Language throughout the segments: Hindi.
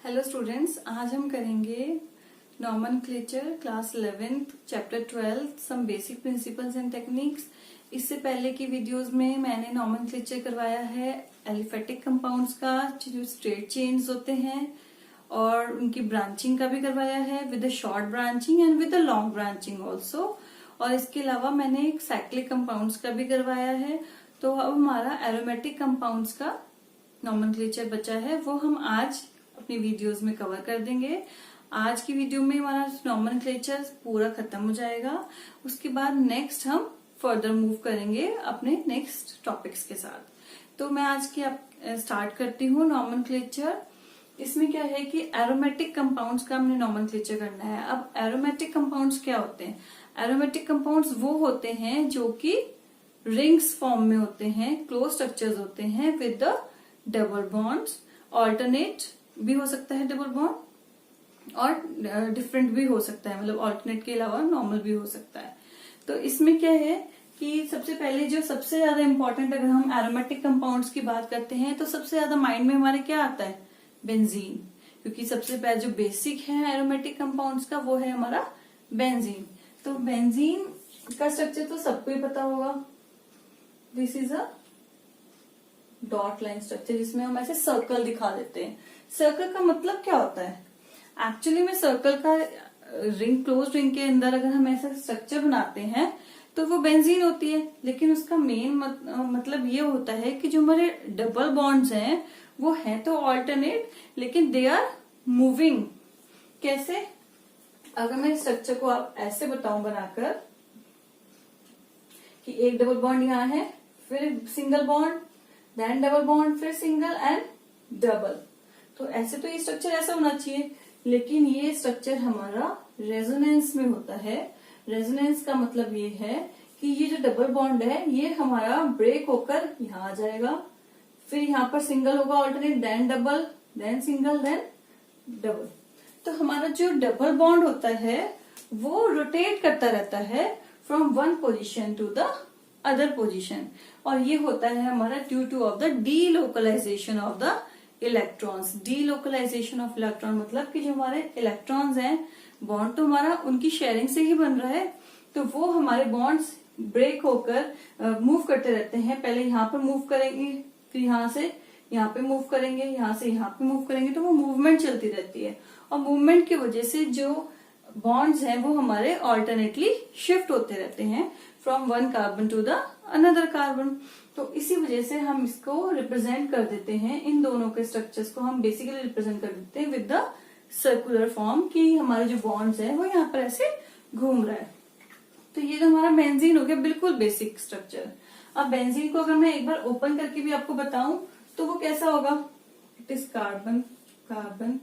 हेलो स्टूडेंट्स, आज हम करेंगे nomenclature class 11th chapter 12 some basic principles and techniques. इससे पहले की वीडियोस में मैंने नॉमेनक्लेचर करवाया है एलिफेटिक कंपाउंड्स का, जो स्ट्रेट चेन्स होते हैं, और उनकी ब्रांचिंग का भी करवाया है with short branching and with long branching also. और इसके अलावा मैंने एक साइक्लिक कंपाउंड्स का भी करवाया है। तो अब हमारा एरोमेटिक कंपाउंड्स का नॉमेनक्लेचर बचा है, वो हम आज अपनी वीडियोस में कवर कर देंगे। आज की वीडियो में हमारा नॉमेनक्लेचर पूरा खत्म हो जाएगा। उसके बाद नेक्स्ट हम फर्दर मूव करेंगे अपने नेक्स्ट टॉपिक्स के साथ। तो मैं आज की स्टार्ट करती हूँ नॉमेनक्लेचर। इसमें क्या है कि एरोमेटिक कंपाउंड्स का हमने नॉमेनक्लेचर करना है। अब एरोमेटिक कंपाउंड्स क्या होते हैं? एरोमेटिक कंपाउंड्स वो होते हैं जो कि रिंग्स फॉर्म में होते हैं, क्लोज स्ट्रक्चर्स होते हैं with the double bonds. Alternate भी हो सकता है डबल बॉन्ड, और डिफरेंट भी हो सकता है, मतलब ऑल्टरनेट के अलावा नॉर्मल भी हो सकता है। तो इसमें क्या है कि सबसे पहले जो सबसे ज्यादा इंपॉर्टेंट, अगर हम एरोमेटिक कंपाउंड्स की बात करते हैं तो सबसे ज्यादा माइंड में हमारे क्या आता है? बेंजीन। क्योंकि सबसे पहले जो बेसिक है एरोमेटिक कंपाउंड्स का वो है हमारा बेंजीन। तो बेंजीन का स्ट्रक्चर तो सबको ही पता होगा। This is a dot line structure, जिसमें हम ऐसे सर्कल दिखा देते हैं। सर्कल का मतलब क्या होता है? एक्चुअली में सर्कल का रिंग, क्लोज रिंग के अंदर अगर हम ऐसा स्ट्रक्चर बनाते हैं तो वो बेंजीन होती है। लेकिन उसका मेन मतलब ये होता है कि जो हमारे डबल बॉन्ड्स हैं वो है तो ऑल्टरनेट, लेकिन दे आर मूविंग। कैसे? अगर मैं स्ट्रक्चर को आप ऐसे बताऊं बनाकर कि एक डबल बॉन्ड यहाँ है, फिर single bond, then double bond, फिर सिंगल एंड डबल। तो ऐसे तो ये स्ट्रक्चर ऐसा होना चाहिए, लेकिन ये स्ट्रक्चर हमारा रेजोनेंस में होता है। रेजोनेंस का मतलब ये है कि ये जो डबल बॉन्ड है ये हमारा ब्रेक होकर यहाँ आ जाएगा, फिर यहाँ पर सिंगल होगा alternate, then double, then single, then double. तो हमारा जो डबल बॉन्ड होता है वो रोटेट करता रहता है from one position to the other position, और ये होता है हमारा due to of the delocalisation of the electrons. Delocalisation of electron मतलब कि जो हमारे इलेक्ट्रॉन्स हैं, बॉन्ड तो हमारा उनकी शेयरिंग से ही बन रहा है, तो वो हमारे बॉन्ड्स ब्रेक होकर मूव करते रहते हैं। पहले यहाँ पर मूव करेंगे, फिर यहाँ से यहाँ पे मूव करेंगे, यहाँ से यहाँ पे मूव करेंगे, तो वो मूवमेंट चलती रहती है। और मूवमेंट की वजह से जो बॉन्ड्स हैं वो हमारे ऑल्टरनेटली शिफ्ट होते रहते हैं from one carbon to the another carbon. तो इसी वजह से हम इसको रिप्रेजेंट कर देते हैं, इन दोनों के स्ट्रक्चर्स को हम बेसिकली रिप्रेजेंट कर देते हैं विद द सर्कुलर फॉर्म, कि हमारे जो बॉन्ड्स है वो यहाँ पर ऐसे घूम रहा है। तो ये जो हमारा बेंजीन हो गया बिल्कुल बेसिक स्ट्रक्चर। अब बेंजीन को अगर मैं एक बार ओपन करके भी आपको बताऊं तो वो कैसा होगा? इट इज कार्बन कार्बन,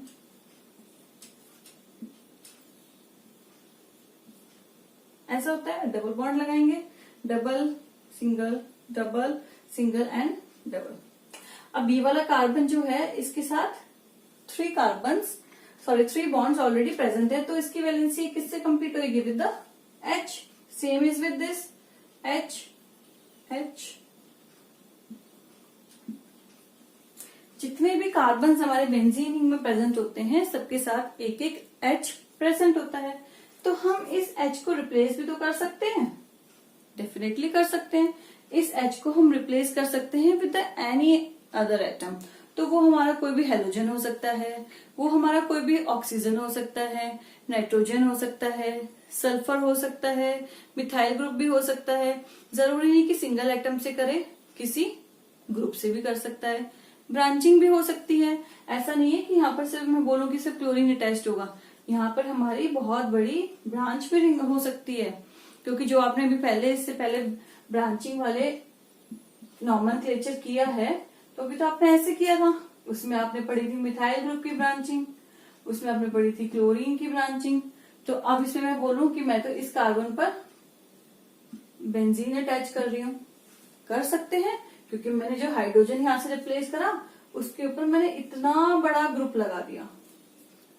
ऐसा होता है। डबल बॉन्ड लगाएंगे, डबल सिंगल एंड डबल। अब ये वाला कार्बन जो है इसके साथ थ्री बॉन्ड्स ऑलरेडी प्रेजेंट है, तो इसकी वैलेंसी किससे कंप्लीट होगी? With the H। Same is with this H। जितने भी कार्बन हमारे बेंजीन में प्रेजेंट होते हैं सबके साथ एक एक H प्रेजेंट होता है। तो हम इस H को रिप्लेस भी तो कर सकते हैं, डेफिनेटली कर सकते हैं। इस H को हम रिप्लेस कर सकते हैं विद एनी अदर एटम। तो वो हमारा कोई भी हेलोजन हो सकता है, वो हमारा कोई भी ऑक्सीजन हो सकता है, नाइट्रोजन हो सकता है, सल्फर हो सकता है, मिथाइल ग्रुप भी हो सकता है। जरूरी नहीं कि सिंगल एटम से करे, किसी ग्रुप से भी कर सकता है। ब्रांचिंग भी हो सकती है। ऐसा नहीं है कि यहाँ पर सिर्फ मैं बोलूँ कि सिर्फ क्लोरीन अटैच्ड होगा, यहाँ पर हमारी बहुत बड़ी ब्रांच भी हो सकती है। क्योंकि जो आपने अभी इससे पहले ब्रांचिंग वाले नॉमेनक्लेचर किया है, तो अभी तो आपने ऐसे किया था। उसमें आपने पढ़ी थी मिथाइल ग्रुप की ब्रांचिंग, उसमें आपने पढ़ी थी क्लोरीन की ब्रांचिंग। तो अब इसमें मैं बोलूं कि मैं तो इस कार्बन पर बेंजीन अटैच कर रही हूँ, कर सकते हैं, क्योंकि मैंने जो हाइड्रोजन यहाँ से रिप्लेस करा उसके ऊपर मैंने इतना बड़ा ग्रुप लगा दिया।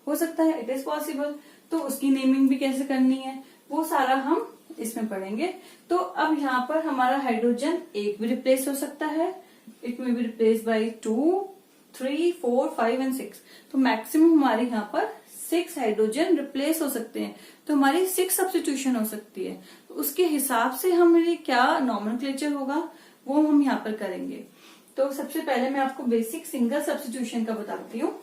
हो सकता है, इट इज पॉसिबल। तो उसकी नेमिंग भी कैसे करनी है वो सारा हम इसमें पढ़ेंगे। तो अब यहाँ पर हमारा हाइड्रोजन एक भी रिप्लेस हो सकता है, it may be replace by 2, 3, 4, 5 and 6। तो मैक्सिमम हमारे यहाँ पर 6 हाइड्रोजन रिप्लेस हो सकते हैं, तो हमारी 6 सब्स्टिट्यूशन हो सकती है। तो उसके हिसाब से हमारी क्या नॉमेनक्लेचर होगा वो हम यहाँ पर करेंगे। तो सबसे पहले मैं आपको बेसिक सिंगल सब्स्टिट्यूशन का बताती हूँ।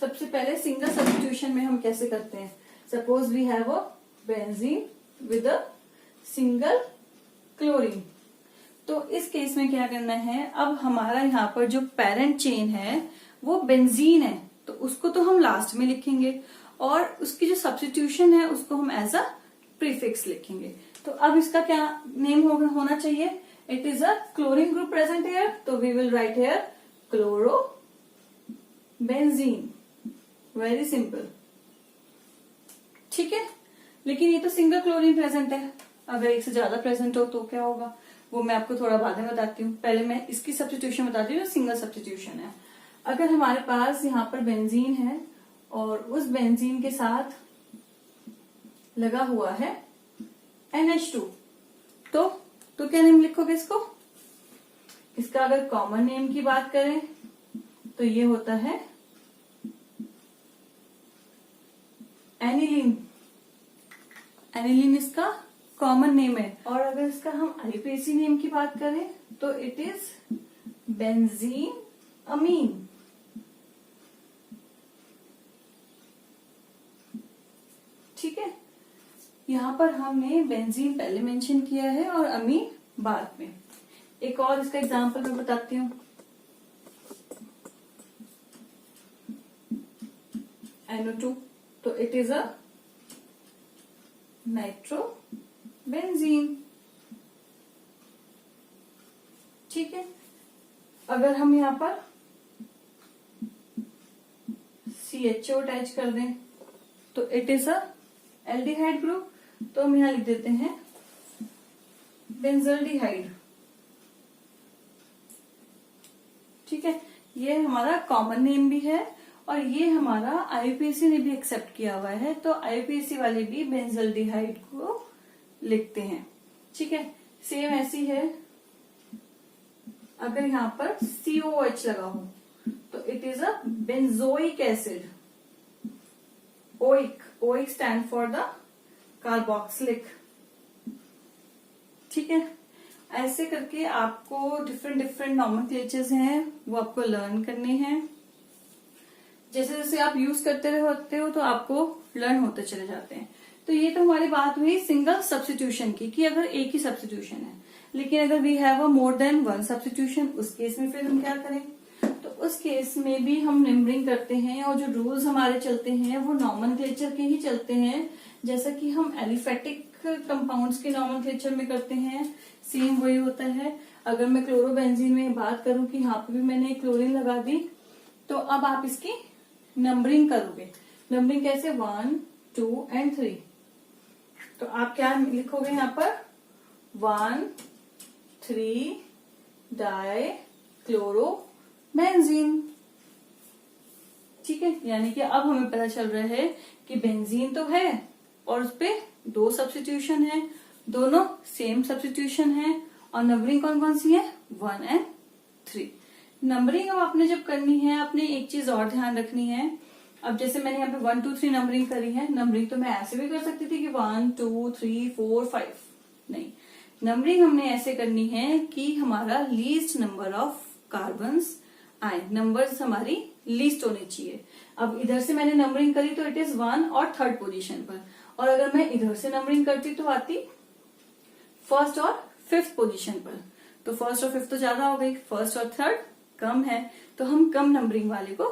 सबसे पहले सिंगल सब्स्टिट्यूशन में हम कैसे करते हैं। Suppose we have a benzene with a single chlorine. तो इस केस में क्या करना है, अब हमारा यहाँ पर जो पेरेंट चेन है वो बेंजीन है, तो उसको तो हम लास्ट में लिखेंगे और उसकी जो सब्स्टिट्यूशन है उसको हम एज अ प्रीफिक्स लिखेंगे। तो अब इसका क्या नेम होना चाहिए, it is a chlorine group present here, तो we will write here chlorobenzene. Very simple, ठीक है। लेकिन ये तो सिंगल क्लोरीन प्रेजेंट है, अगर एक से ज्यादा प्रेजेंट हो तो क्या होगा वो मैं आपको थोड़ा बाद में बताती हूँ। पहले मैं इसकी सब्स्टिट्यूशन बताती हूँ, सिंगल सब्स्टिट्यूशन है। अगर हमारे पास यहाँ पर बेंजीन है और उस बेंजीन के साथ लगा हुआ है NH2, तो क्या नेम लिखोगे इसको। इसका अगर कॉमन नेम की बात करें तो ये होता है एनिलीन। एनिलीन इसका कॉमन नेम है। और अगर इसका हम आईयूपीएसी नेम की बात करें तो इट इज बेंजीन अमीन। ठीक है, यहां पर हमने बेंजीन पहले मेंशन किया है और अमीन बाद में। एक और इसका एग्जांपल मैं बताती हूँ। NO2, तो it is a nitro benzene. ठीक है, अगर हम यहां पर CHO अटैच कर दें तो it is a aldehyde group, तो हम यहां लिख देते हैं बेंजल्डिहाइड। ठीक है, ये हमारा कॉमन नेम भी है और ये हमारा आईयूपीएसी ने भी एक्सेप्ट किया हुआ है, तो आईयूपीएसी वाले भी बेंजल्डिहाइड को लिखते हैं। ठीक है, सेम ऐसी है। अगर यहाँ पर COH लगा हो तो it is a benzoic acid. Oic stand for the carboxylic. ठीक है, ऐसे करके आपको डिफरेंट नॉमेनक्लेचर्स हैं वो आपको लर्न करने हैं। जैसे जैसे आप यूज करते होते हो तो आपको लर्न होते चले जाते हैं। तो ये तो हमारी बात हुई सिंगल सब्स्टिट्यूशन की, कि अगर एक ही सब्स्टिट्यूशन है। लेकिन अगर we have a more than one substitution, उस केस में फिर हम क्या करें, तो उस केस में भी हम नंबरिंग करते हैं और जो रूल्स हमारे चलते हैं वो नॉमेनक्लेचर के ही चलते हैं। जैसा कि हम एलिफेटिक कंपाउंड्स के नॉमेनक्लेचर में करते हैं, सेम वही होता है। अगर मैं क्लोरोबेंजीन में बात करूं कि यहाँ पे भी मैंने क्लोरीन लगा दी, तो अब आप इसकी नंबरिंग करोगे। नंबरिंग कैसे, 1, 2 एंड 3। तो आप क्या लिखोगे यहाँ पर, 1, 3 डाई क्लोरो बेंजीन। ठीक है, यानी कि अब हमें पता चल रहा है कि बेंजीन तो है और उस पे 2 सब्स्टिट्यूशन है, दोनों सेम सब्स्टिट्यूशन है। और नंबरिंग कौन कौन सी है, 1 एंड 3। नंबरिंग अब आपने जब करनी है, आपने एक चीज और ध्यान रखनी है। अब जैसे मैंने यहाँ पे 1, 2, 3 नंबरिंग करी है, नंबरिंग तो मैं ऐसे भी कर सकती थी कि 1, 2, 3, 4, 5। नहीं, नंबरिंग हमने ऐसे करनी है कि हमारा लीस्ट नंबर ऑफ कार्बन्स आए, नंबर्स हमारी लीस्ट होनी चाहिए। अब इधर से मैंने नंबरिंग करी तो इट इज 1 और 3rd पोजीशन पर, और अगर मैं इधर से नंबरिंग करती तो आती 1st और 5th पोजीशन पर। तो 1st और 5th तो ज्यादा हो गई, 1st और 3rd कम है, तो हम कम नंबरिंग वाले को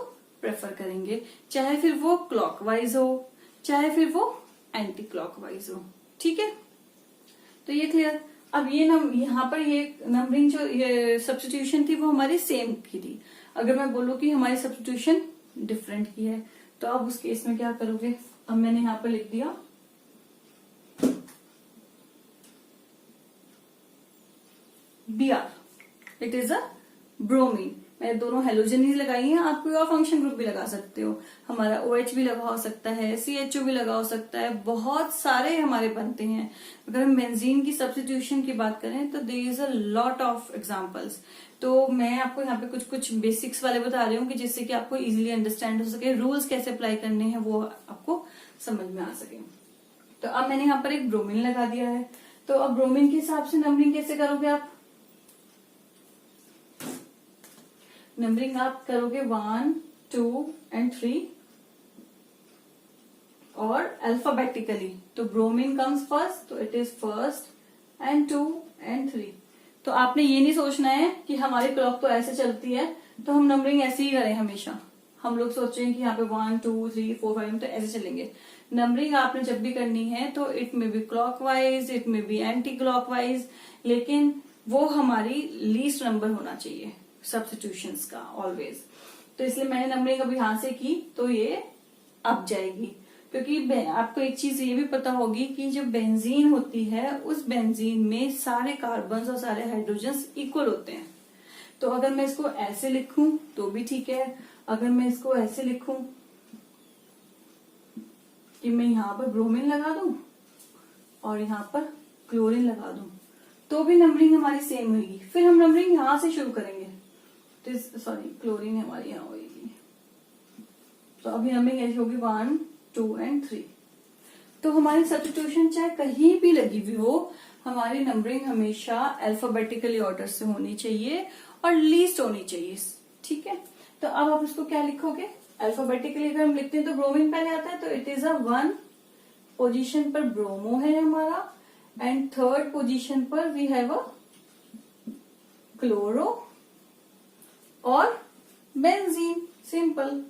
प्रेफर करेंगे, चाहे फिर वो क्लॉकवाइज हो चाहे फिर वो एंटी क्लॉकवाइज हो। ठीक है, तो ये क्लियर। अब ये यहाँ पर ये नंबरिंग जो ये सब्स्टिट्यूशन थी वो हमारी सेम की थी। अगर मैं बोलूँ कि हमारी सब्स्टिट्यूशन डिफरेंट की है, तो अब उस केस में क्या करोगे। अब मैंने यहाँ पर लिख दिया Br, it is a bromine. मैं दोनों हेलोजन ही लगाई हैं, आप कोई और फंक्शन ग्रुप भी लगा सकते हो। हमारा OH भी लगा हो सकता है, CHO भी लगा हो सकता है, बहुत सारे हमारे बनते हैं। अगर हम बेंजीन की सब्स्टिट्यूशन की बात करें तो there is a lot of examples. तो मैं आपको यहाँ पे कुछ कुछ बेसिक्स वाले बता रही हूँ कि जिससे कि आपको इजीली अंडरस्टैंड हो सके, रूल्स कैसे अप्लाई करने हैं वो आपको समझ में आ सके। तो अब मैंने यहाँ पर एक ब्रोमीन लगा दिया है, तो अब ब्रोमीन के हिसाब से नंबरिंग कैसे करोगे आप? नंबरिंग आप करोगे 1, 2 एंड 3 और अल्फाबेटिकली। तो ब्रोमीन कम्स फर्स्ट, तो it is first and 2 and 3। तो आपने ये नहीं सोचना है कि हमारी क्लॉक तो ऐसे चलती है तो हम नंबरिंग ऐसे ही करें हमेशा। हम लोग सोच रहे हैं कि यहाँ पे 1, 2, 3, 4, 5 तो ऐसे चलेंगे। नंबरिंग आपने जब भी करनी है तो इट में बी क्लॉकवाइज, इट में बी एंटी क्लॉकवाइज, लेकिन वो हमारी लीस्ट नंबर होना चाहिए सब्स्टिट्यूशंस का ऑलवेज। तो इसलिए मैंने नंबरिंग अब यहां से की तो ये अब जाएगी, क्योंकि आपको एक चीज ये भी पता होगी कि जो बेंजीन होती है उस बेंजीन में सारे कार्बन और सारे हाइड्रोजन इक्वल होते हैं। तो अगर मैं इसको ऐसे लिखूं तो भी ठीक है, अगर मैं इसको ऐसे लिखूं कि मैं यहाँ पर ब्रोमीन लगा दूं और यहाँ पर क्लोरीन लगा दूं तो भी नंबरिंग हमारी सेम होगी। फिर हम नंबरिंग यहां से शुरू करेंगे, तो सॉरी क्लोरीन हमारी यहाँ होगी। तो अभी नंबरिंग ऐसी होगी 1, 2 एंड 3। तो हमारी सब्स्टिट्यूशन चाहे कहीं भी लगी हुई हो, हमारी नंबरिंग हमेशा अल्फाबेटिकली ऑर्डर से होनी चाहिए और लीस्ट होनी चाहिए, ठीक है। तो अब आप इसको क्या लिखोगे? अल्फाबेटिकली अगर हम लिखते हैं तो ब्रोमीन पहले आता है, तो इट इज अ 1 पोजीशन पर ब्रोमो है हमारा, एंड 3rd पोजीशन पर वी हैव अ क्लोरो और बेंजीन, सिंपल।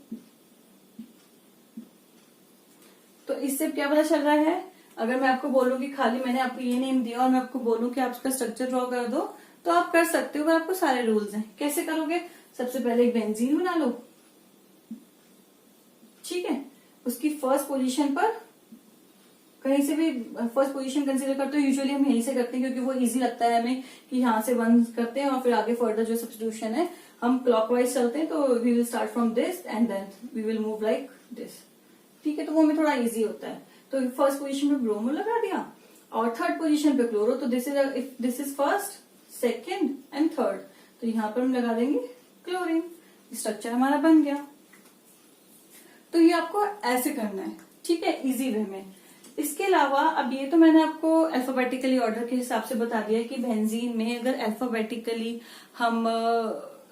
तो इससे क्या पता चल रहा है? अगर मैं आपको बोलूं कि खाली मैंने आपको ये नेम दिया और मैं आपको बोलूं कि आप उसका स्ट्रक्चर ड्रॉ कर दो तो आप कर सकते हो, पर आपको सारे रूल्स हैं। कैसे करोगे? सबसे पहले एक बेंजीन बना लो, ठीक है। उसकी फर्स्ट पोजीशन पर कहीं से भी फर्स्ट पोजीशन कंसीडर करते हो, यूजुअली हम यहीं से करते हैं क्योंकि वो इजी लगता है हमें कि यहाँ से 1 करते हैं और फिर आगे फर्दर जो सब्स्टिट्यूशन है हम क्लॉकवाइज चलते हैं। तो we will start from this end then we will move like this, ठीक है। तो वो हमें थोड़ा इजी होता है। तो फर्स्ट पोजीशन पे ब्रोमो लगा दिया और 3rd पोजीशन पे क्लोरो। तो this is first, second and 3rd, तो यहाँ पर हम लगा देंगे क्लोरीन। स्ट्रक्चर हमारा बन गया। तो ये आपको ऐसे करना है, ठीक है, इजी वे में। इसके अलावा अब ये तो मैंने आपको अल्फाबेटिकली ऑर्डर के हिसाब से बता दिया कि बेंजीन में अगर अल्फाबेटिकली हम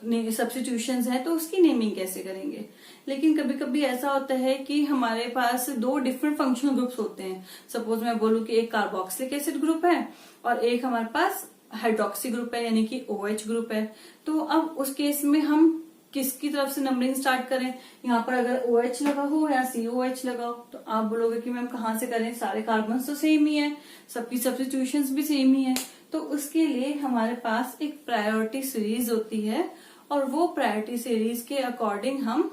सब्स्टिट्यूशंस है तो उसकी नेमिंग कैसे करेंगे। लेकिन कभी कभी ऐसा होता है कि हमारे पास 2 डिफरेंट फंक्शनल ग्रुप्स होते हैं। सपोज मैं बोलूं कि एक कार्बोक्सिलिक एसिड ग्रुप है और एक हमारे पास हाइड्रोक्सी ग्रुप है, यानी कि OH ग्रुप है। तो अब उस केस में हम किसकी तरफ से नंबरिंग स्टार्ट करें? यहाँ पर अगर OH लगा हो या COH लगा हो तो आप बोलोगे कि मैम कहाँ से करें, सारे कार्बन तो सेम ही है, सबकी सब्स्टिट्यूशंस भी सेम ही है। तो उसके लिए हमारे पास एक प्रायोरिटी सीरीज होती है और वो प्रायोरिटी सीरीज के अकॉर्डिंग हम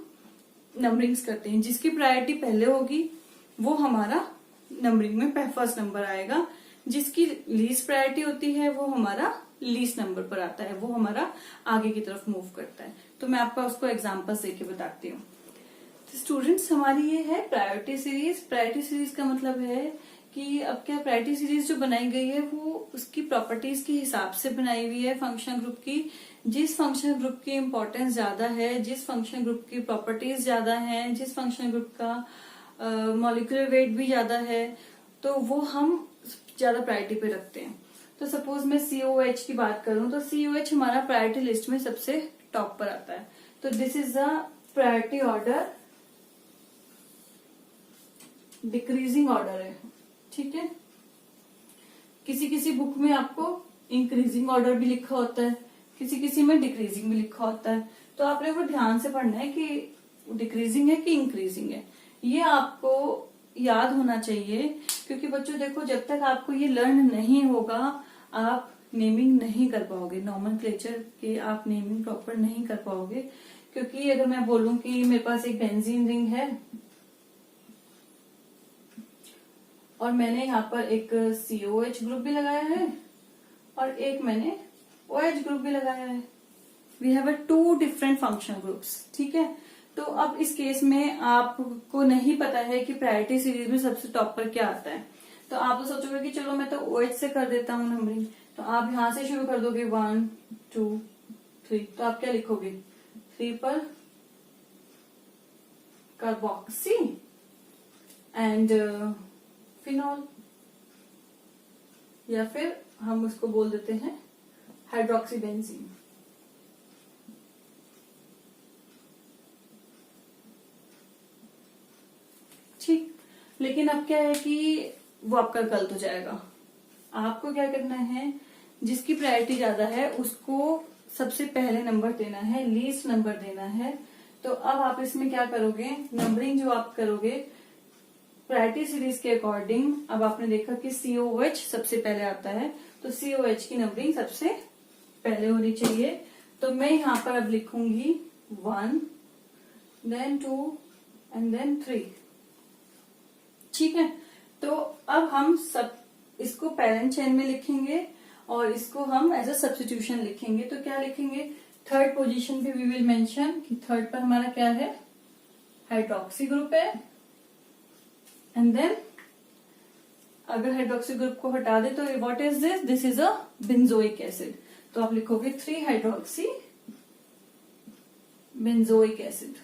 नंबरिंग्स करते हैं। जिसकी प्रायोरिटी पहले होगी वो हमारा नंबरिंग में फर्स्ट नंबर आएगा, जिसकी लीस्ट प्रायोरिटी होती है वो हमारा लीस्ट नंबर पर आता है, वो हमारा आगे की तरफ मूव करता है। तो मैं आपको उसको एग्जांपल्स देके बताती हूँ। तो स्टूडेंट्स हमारी ये है प्रायोरिटी सीरीज। प्रायोरिटी सीरीज का मतलब है कि अब क्या प्रायोरिटी सीरीज जो बनाई गई है वो उसकी प्रॉपर्टीज के हिसाब से बनाई हुई है फंक्शन ग्रुप की। जिस फंक्शन ग्रुप की इम्पोर्टेंस ज्यादा है, जिस फंक्शन ग्रुप की प्रॉपर्टीज ज्यादा है, जिस फंक्शन ग्रुप का मॉलिक्यूलर वेट भी ज्यादा है, तो वो हम ज्यादा प्रायोरिटी पे रखते हैं। तो सपोज मैं COH की बात करूं तो COH हमारा प्रायोरिटी लिस्ट में सबसे टॉप पर आता है। तो this is the priority order, decreasing order है, ठीक है। किसी किसी बुक में आपको इंक्रीजिंग ऑर्डर भी लिखा होता है, किसी किसी में डिक्रीजिंग भी लिखा होता है। तो आपने वो ध्यान से पढ़ना है कि डिक्रीजिंग है कि इंक्रीजिंग है, ये आपको याद होना चाहिए। क्योंकि बच्चों देखो, जब तक आपको ये लर्न नहीं होगा आप नेमिंग नहीं कर पाओगे, नॉमेनक्लेचर के आप नेमिंग प्रॉपर नहीं कर पाओगे। क्योंकि अगर मैं बोलूं कि मेरे पास एक बेंजीन रिंग है और मैंने यहाँ पर एक COH ग्रुप भी लगाया है और एक मैंने OH ग्रुप भी लगाया है, we have a 2 different functional groups. ठीक है, तो अब इस केस में आपको नहीं पता है कि प्रायोरिटी सीरीज में सबसे टॉप पर क्या आता है, तो आप तो सोचोगे कि चलो मैं तो OH से कर देता हूँ नंबरिंग, तो आप यहां से शुरू कर दोगे 1 2 3, तो आप क्या लिखोगे 3 पर कार्बोक्सी एंड फिनॉल, या फिर हम उसको बोल देते हैं हाइड्रोक्सी बेंजीन। ठीक, लेकिन अब क्या है कि वो आपका गलत हो जाएगा। आपको क्या करना है, जिसकी प्रायोरिटी ज्यादा है उसको सबसे पहले नंबर देना है, लीस्ट नंबर देना है। तो अब आप इसमें क्या करोगे, नंबरिंग जो आप करोगे प्रायोरिटी सीरीज के अकॉर्डिंग, अब आपने देखा कि COH सबसे पहले आता है, तो COH की नंबरिंग सबसे पहले होनी चाहिए। तो मैं यहां पर अब लिखूंगी 1 then 2 and then 3। ठीक है, तो अब हम सब इसको पेरेंट चेन में लिखेंगे और इसको हम एज अ सब्स्टिट्यूशन लिखेंगे। तो क्या लिखेंगे, थर्ड पोजीशन पे वी विल मेंशन कि थर्ड पर हमारा क्या है, हाइड्रोक्सी ग्रुप है, एंड देन अगर हाइड्रोक्सी ग्रुप को हटा दे तो what is this, this is a benzoic acid. तो आप लिखोगे 3 हाइड्रोक्सी बेंजोइक एसिड,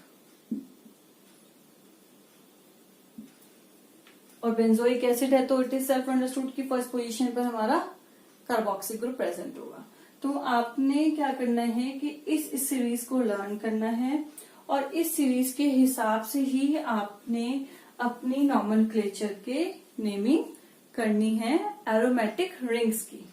और बेंजोइक एसिड है तो इट इज सेल्फ अंडरस्टूड की फर्स्ट पोजीशन पर हमारा कार्बोक्सी ग्रुप प्रेजेंट होगा। तो आपने क्या करना है कि इस सीरीज को लर्न करना है और इस सीरीज के हिसाब से ही आपने अपनी नॉमेनक्लेचर के नेमिंग करनी है एरोमेटिक रिंग्स की।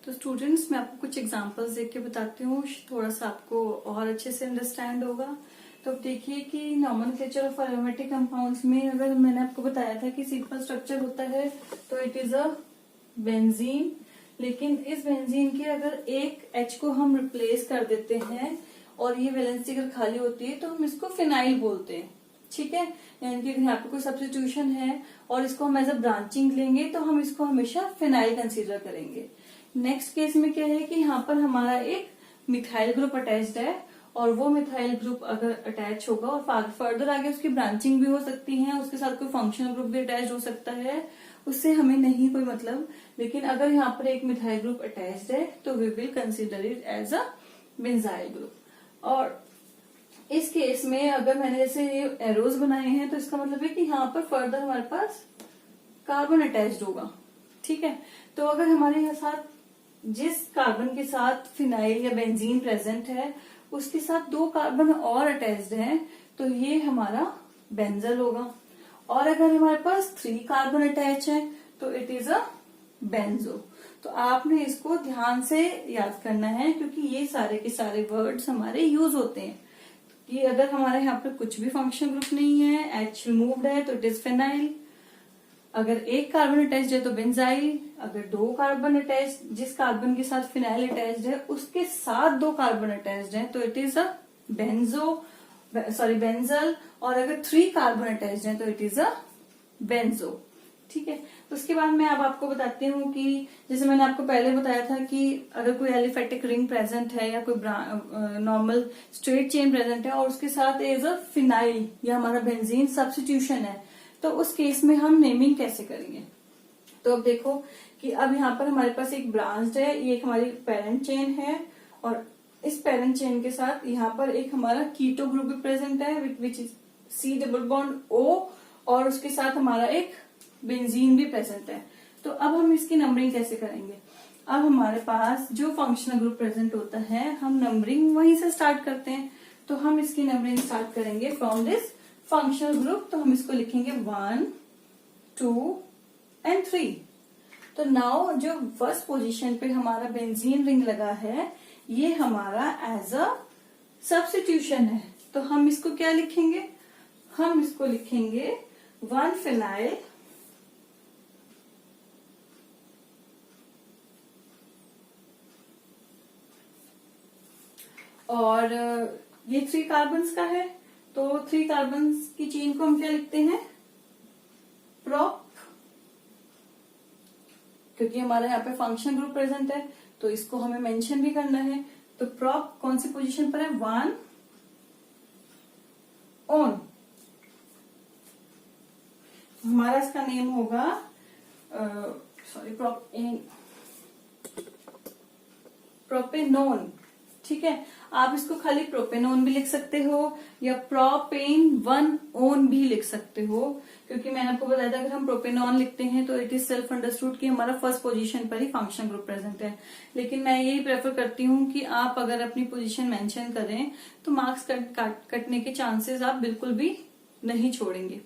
तो स्टूडेंट्स, मैं आपको कुछ एग्जांपल्स देख के बताती हूँ, थोड़ा सा आपको और अच्छे से अंडरस्टैंड होगा। तो देखिए कि नॉमेनक्लेचर ऑफ एरोमेटिक कंपाउंड्स में अगर मैंने आपको बताया था कि सिंपल स्ट्रक्चर होता है तो इट इज अ बेंजीन, लेकिन इस बेंजीन के अगर एक H को हम रिप्लेस कर देते हैं और ये वैलेंसी अगर खाली होती है तो हम इसको फिनाइल बोलते हैं। ठीक है, यानी कि यहाँ पे कोई सब्स्टिट्यूशन है और इसको हम एज अ ब्रांचिंग लेंगे तो हम इसको हमेशा फिनाइल कंसीडर करेंगे। नेक्स्ट केस में क्या है कि यहाँ पर हमारा एक मिथाइल ग्रुप अटैच्ड है और वो मिथाइल ग्रुप अगर अटैच होगा और फर्दर आगे उसकी ब्रांचिंग भी हो सकती है, उसके साथ कोई फंक्शनल ग्रुप भी अटैच हो सकता है, उससे हमें नहीं कोई मतलब, लेकिन अगर यहाँ पर एक मिथाइल ग्रुप अटैच्ड है तो we will consider it as a benzyl group. और इस केस में अगर मैंने जैसे ये एरोज बनाए हैं तो इसका मतलब है कि यहाँ पर फर्दर हमारे पास कार्बन अटैच्ड होगा। ठीक है, तो अगर हमारे यहाँ साथ जिस कार्बन के साथ फिनाइल या बेंजीन प्रेजेंट है उसके साथ 2 कार्बन और अटैच्ड हैं तो ये हमारा बेंजल होगा, और अगर हमारे पास 3 कार्बन अटैच है तो इट इज अ बेंजो। तो आपने इसको ध्यान से याद करना है क्योंकि ये सारे के सारे वर्ड्स हमारे यूज होते हैं कि अगर हमारे यहाँ पे कुछ भी फंक्शन ग्रुप नहीं है, H रिमूव्ड है तो इट इज फिनाइल, अगर एक कार्बन अटैच्ड है तो बेंजाइल, अगर 2 कार्बन अटैच्ड, जिस कार्बन के साथ फिनाइल अटैच्ड है उसके साथ 2 कार्बन अटैच्ड है तो इट इज अ बेंजल, और अगर 3 कार्बन अटैच्ड है तो इट इज अ बेंजो। ठीक है, तो उसके बाद मैं अब आपको बताती हूँ कि जैसे मैंने आपको पहले बताया था कि अगर कोई एलिफेटिक रिंग प्रेजेंट है या कोई नॉर्मल स्ट्रेट चेन प्रेजेंट है और उसके साथ एज अ फिनाइल या हमारा बेंजीन सब्स्टिट्यूशन है तो उस केस में हम नेमिंग कैसे करेंगे। तो अब देखो कि अब यहाँ पर हमारे पास एक ब्रांच है, ये एक हमारी पेरेंट चेन है और इस पेरेंट चेन के साथ यहाँ पर एक हमारा कीटो ग्रुप भी प्रेजेंट है विच इज C+O, और उसके साथ हमारा एक बेंजीन भी प्रेजेंट है। तो अब हम इसकी नंबरिंग कैसे करेंगे, अब हमारे पास जो फंक्शनल ग्रुप प्रेजेंट होता है हम नंबरिंग वहीं से स्टार्ट करते हैं, तो हम इसकी नंबरिंग स्टार्ट करेंगे फ्रॉम दिस फंक्शनल ग्रुप। तो हम इसको लिखेंगे 1 2 and 3। तो नाउ जो फर्स्ट पोजीशन पे हमारा बेंजीन रिंग लगा है ये हमारा एज अ सब्स्टिट्यूशन है, तो हम इसको क्या लिखेंगे, हम इसको लिखेंगे 1 फिनाइल और ये 3 कार्बन्स का है, तो 3 कार्बन्स की चेन को हम क्या लिखते हैं, प्रोप, क्योंकि हमारे यहाँ पे फंक्शन ग्रुप प्रेजेंट है तो इसको हमें मेंशन भी करना है। तो prop कौन सी पोजीशन पर है? 1 on। हमारा इसका नेम होगा प्रोपेनोन। ठीक है, आप इसको खाली प्रोपेनोन भी लिख सकते हो या प्रोपेन 1 ओन भी लिख सकते हो, क्योंकि मैंने आपको बताया था अगर हम प्रोपेनॉन लिखते हैं तो इट इज सेल्फ अंडरस्टूड कि हमारा फर्स्ट पोजीशन पर ही फंक्शनल ग्रुप प्रेजेंट है। लेकिन मैं यही प्रेफर करती हूँ कि आप अगर अपनी पोजीशन मेंशन करें तो मार्क्स कटने के चांसेस आप बिल्कुल भी नहीं छोड़ेंगे।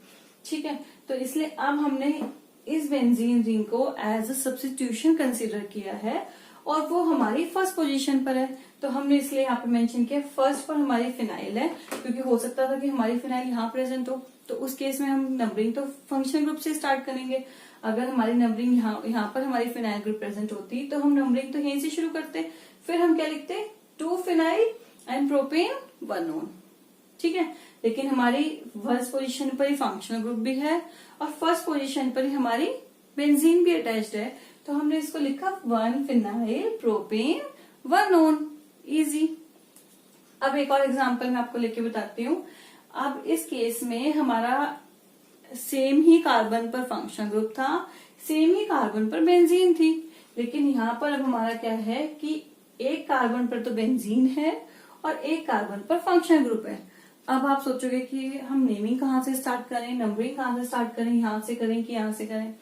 ठीक है, तो इसलिए अब हमने इस बेंजीन रिंग को एज अ सब्स्टिट्यूशन कंसिडर किया है और वो हमारी फर्स्ट पोजीशन पर है, तो हमने इसलिए यहाँ पे मेंशन किया फर्स्ट पर हमारी फिनाइल है, क्योंकि हो सकता था कि हमारी फिनाइल यहाँ प्रेजेंट हो, तो उस केस में हम नंबरिंग तो फंक्शनल ग्रुप से स्टार्ट करेंगे। अगर हमारी नंबरिंग यहाँ पर हमारी फिनाइल ग्रुप प्रेजेंट होती तो हम नंबरिंग तो यहीं से शुरू करते, फिर हम क्या लिखते 2 फिनाइल एंड प्रोपेन 1 ओन। ठीक है, लेकिन हमारी फर्स्ट पोजीशन पर ही फंक्शनल ग्रुप भी है और फर्स्ट पोजीशन पर ही हमारी बेंजीन भी अटैच्ड है, तो हमने इसको लिखा 1 फिनाइल प्रोपेन 1 ओन। इजी। अब एक और एग्जांपल मैं आपको लेके बताती हूँ। अब इस केस में हमारा सेम ही कार्बन पर फंक्शनल ग्रुप था, सेम ही कार्बन पर बेंजीन थी, लेकिन यहाँ पर अब हमारा क्या है कि एक कार्बन पर तो बेंजीन है और एक कार्बन पर फंक्शनल ग्रुप है। अब आप सोचोगे कि हम नेमिंग कहाँ से स्टार्ट करें, नंबरिंग कहाँ से स्टार्ट करें, यहाँ से करें कि यहाँ से करें?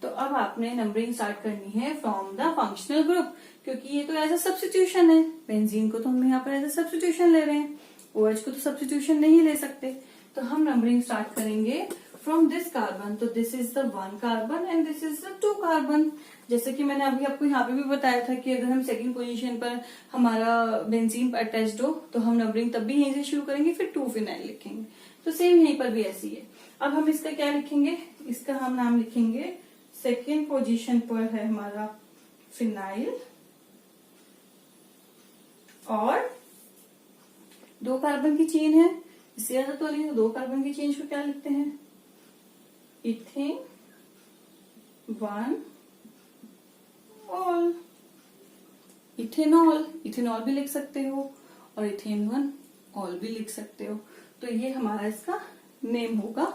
तो अब आपने नंबरिंग स्टार्ट करनी है फ्रॉम द फंक्शनल ग्रुप, क्योंकि ये तो एज अ सब्स्टिट्यूशन है। बेंजीन को तो हम यहाँ पर एज अ सब्स्टिट्यूशन ले रहे हैं, OH को तो सब्स्टिट्यूशन नहीं ले सकते, तो हम नंबरिंग स्टार्ट करेंगे फ्रॉम दिस कार्बन। तो this is the 1 carbon and this is the 2 carbon. जैसे कि मैंने अभी आपको यहाँ पे भी बताया था कि अगर हम सेकंड पोजीशन पर हमारा बेंजीन अटैच्ड हो तो हम नंबरिंग तब भी यहीं से शुरू करेंगे, फिर 2 फिनाइल लिखेंगे। तो सेम यहीं पर भी ऐसी है। अब हम इसका क्या लिखेंगे? इसका हम नाम लिखेंगे सेकेंड पोजीशन पर है हमारा फिनाइल और 2 कार्बन की चेन है, इससे ज्यादा तो नहीं, 2 कार्बन की चेन को क्या लिखते हैं? Ethane 1 all. इथेनॉल, इथेनॉल भी लिख सकते हो और इथेन 1 ऑल भी लिख सकते हो। तो ये हमारा इसका नेम होगा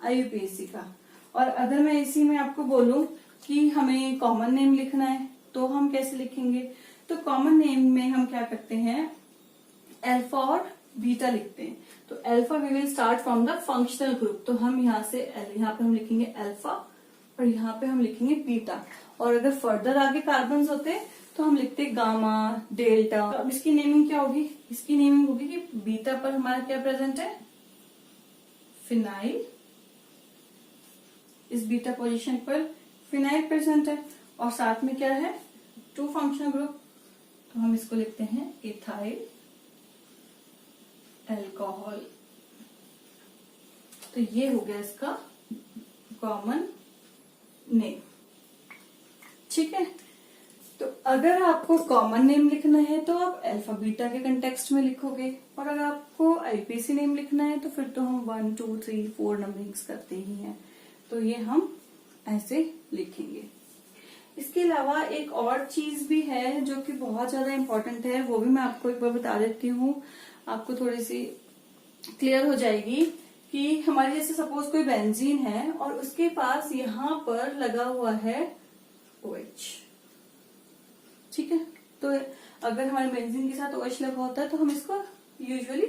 IUPAC का। और अगर मैं इसी में आपको बोलूं कि हमें कॉमन नेम लिखना है तो हम कैसे लिखेंगे? तो कॉमन नेम में हम क्या करते हैं, अल्फा और बीटा लिखते हैं। तो alpha we will start from the functional group, तो हम यहाँ से यहाँ पे हम लिखेंगे अल्फा और यहाँ पे हम लिखेंगे बीटा। और अगर फर्दर आगे कार्बन होते तो हम लिखते गामा, डेल्टा। अब इसकी नेमिंग क्या होगी? इसकी नेमिंग होगी कि बीटा पर हमारा क्या प्रेजेंट है? फिनाइल। इस बीटा पोजीशन पर फिनाइल प्रेजेंट है और साथ में क्या है? 2 फंक्शनल ग्रुप, तो हम इसको लिखते हैं इथाइल अल्कोहल। तो ये हो गया इसका कॉमन नेम। ठीक है, तो अगर आपको कॉमन नेम लिखना है तो आप अल्फा बीटा के कंटेक्स्ट में लिखोगे, और अगर आपको IUPAC नेम लिखना है तो फिर तो हम 1 2 3 4 नंबरिंग्स करते ही हैं, तो ये हम ऐसे लिखेंगे। इसके अलावा एक और चीज भी है जो कि बहुत ज्यादा इम्पोर्टेंट है, वो भी मैं आपको एक बार बता देती हूँ, आपको थोड़ी सी क्लियर हो जाएगी कि हमारी जैसे सपोज कोई बेंजीन है और उसके पास यहाँ पर लगा हुआ है OH। ठीक है, तो अगर हमारे बेंजीन के साथ OH लगा होता है तो हम इसको यूजुअली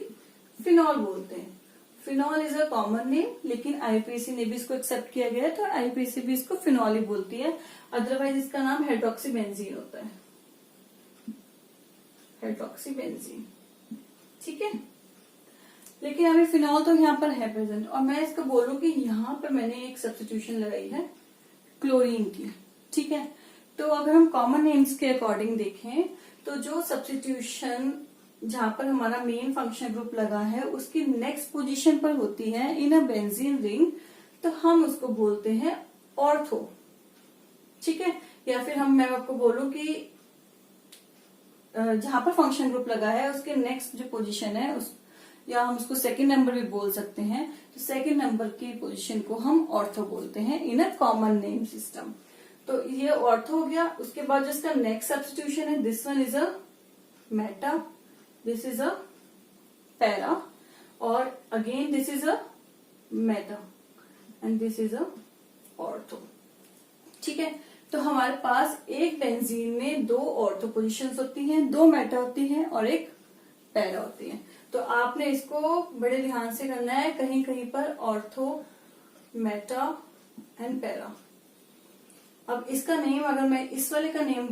फिनॉल बोलते हैं। Phenol is a common name, लेकिन IUPAC ने भी इसको एक्सेप्ट किया गया है तो IUPAC भी इसको फिनॉल ही बोलती है। अदरवाइज इसका नाम हाइड्रोक्सी बेंजीन होता है, हाइड्रोक्सी बेंजीन। ठीक है, लेकिन अभी फिनॉल तो यहाँ पर है प्रेजेंट, और मैं इसको बोलूं कि यहाँ पर मैंने एक सब्स्टिट्यूशन लगाई है क्लोरीन की। ठीक है, तो अगर हम कॉमन नेम्स के अकॉर्डिंग देखें तो जो सब्स्टिट्यूशन जहां पर हमारा मेन फंक्शन ग्रुप लगा है उसकी नेक्स्ट पोजीशन पर होती है इन अ बेंजीन रिंग, तो हम उसको बोलते हैं ऑर्थो। ठीक है, या फिर मैं आपको बोलूं कि जहां पर फंक्शन ग्रुप लगा है उसके नेक्स्ट जो पोजीशन है या हम उसको सेकंड नंबर भी बोल सकते हैं, तो सेकंड नंबर की पोजीशन को हम ऑर्थो बोलते हैं in a common name system. तो ये ऑर्थो हो गया। उसके बाद जिसका नेक्स्ट सब्स्टिट्यूशन है this one is a meta, this is a para, और again this is a meta and this is a ortho. ठीक है, तो हमारे पास एक बेंजीन में 2 ऑर्थो पोजिशंस होती हैं, 2 मेटा होती हैं और एक पैरा होती है। तो आपने इसको बड़े ध्यान से करना है, कहीं कहीं पर ऑर्थो, मेटा एंड पैरा। अब इसका नेम, अगर मैं इस वाले का नेम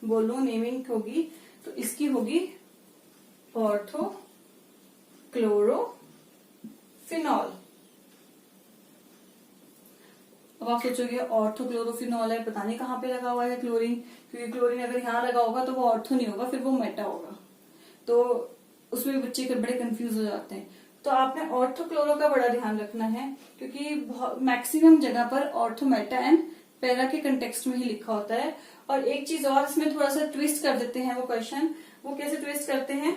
बोलूं, नेमिंग होगी तो इसकी होगी ऑर्थो क्लोरोफिनॉल। अब आप सोचोगे ऑर्थो क्लोरोफिनॉल है, पता नहीं कहाँ पे लगा हुआ है क्लोरीन, क्योंकि क्लोरीन अगर यहाँ लगा होगा तो वो ऑर्थो नहीं होगा, फिर वो मेटा होगा। तो उसमें बच्चे बड़े कंफ्यूज हो जाते हैं। तो आपने ऑर्थो क्लोरो का बड़ा ध्यान रखना है, क्योंकि मैक्सिमम जगह पर ऑर्थो, मेटा एंड पैरा के कंटेक्स्ट में ही लिखा होता है। और एक चीज और इसमें थोड़ा सा ट्विस्ट कर देते हैं वो क्वेश्चन। वो कैसे ट्विस्ट करते हैं,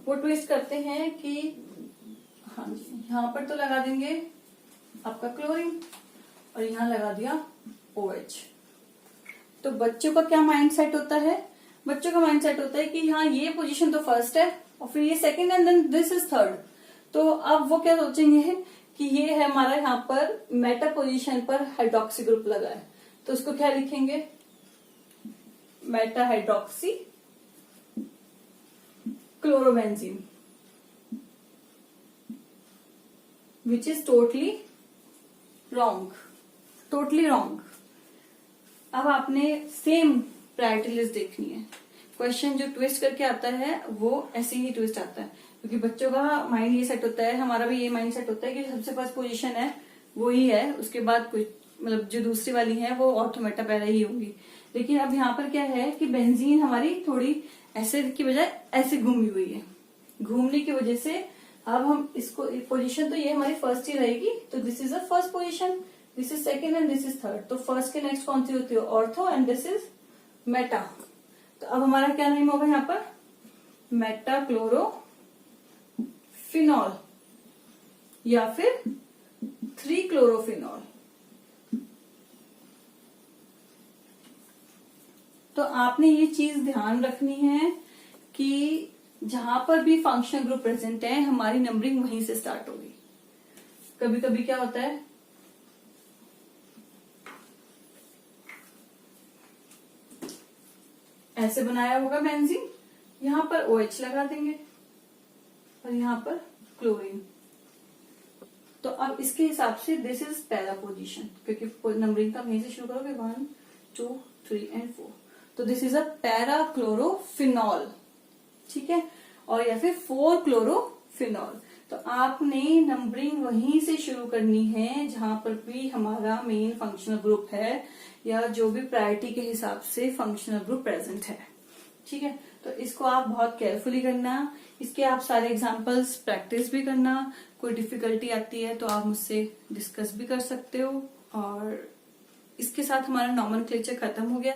वो ट्विस्ट करते हैं कि हाँ जी, यहाँ पर तो लगा देंगे आपका क्लोरीन और यहाँ लगा दिया OH। तो बच्चों का क्या माइंड सेट होता है, बच्चों का माइंड सेट होता है कि हाँ ये पोजीशन तो फर्स्ट है और फिर ये second and then this is third. तो अब वो क्या सोचेंगे कि ये है हमारा यहाँ पर मेटा पोजीशन पर हाइड्रोक्सी ग्रुप लगा है, तो उसको क्या लिखेंगे, Meta hydroxy chlorobenzene, which is totally wrong, totally wrong. अब आपने सेम प्रायोरिटी लिस्ट देखनी है। क्वेश्चन जो ट्विस्ट करके आता है वो ऐसे ही ट्विस्ट आता है, क्योंकि बच्चों का माइंड ये सेट होता है, हमारा भी ये माइंड सेट होता है कि सबसे फर्स्ट पोजीशन है वो ही है, उसके बाद कुछ मतलब जो दूसरी वाली है वो ऑर्थो, मेटा, पैरा ही होंगी। लेकिन अब यहाँ पर क्या है कि बेंजीन हमारी थोड़ी ऐसे की बजाय ऐसे घूमी हुई है, घूमने की वजह से अब हम इसको पोजीशन तो ये हमारी फर्स्ट ही रहेगी, तो this is the first position, this is second and this is third. तो फर्स्ट के नेक्स्ट कौन सी होती है, ortho, and this is Meta. तो अब हमारा क्या नेम होगा यहाँ पर, मेटा क्लोरोफिनॉल या फिर 3 क्लोरोफिनॉल। तो आपने ये चीज ध्यान रखनी है कि जहां पर भी फंक्शनल ग्रुप प्रेजेंट है हमारी नंबरिंग वहीं से स्टार्ट होगी। कभी कभी क्या होता है, ऐसे बनाया होगा बेंजीन, यहां पर OH लगा देंगे और यहां पर क्लोरीन। तो अब इसके हिसाब से दिस इज पैरा पोजीशन, क्योंकि नंबरिंग का वहीं से शुरू करोगे 1 2 3 एंड 4। तो this is a para chlorophenol, ठीक है, और या फिर 4 क्लोरोफिनॉल। तो आपने नंबरिंग वहीं से शुरू करनी है जहां पर भी हमारा मेन फंक्शनल ग्रुप है या जो भी प्रायोरिटी के हिसाब से फंक्शनल ग्रुप प्रेजेंट है। ठीक है, तो इसको आप बहुत केयरफुली करना। इसके आप सारे एग्जांपल्स प्रैक्टिस भी करना। कोई डिफिकल्टी आती है तो आप मुझसे डिस्कस भी कर सकते हो। और इसके साथ हमारा नॉमेनक्लेचर खत्म हो गया।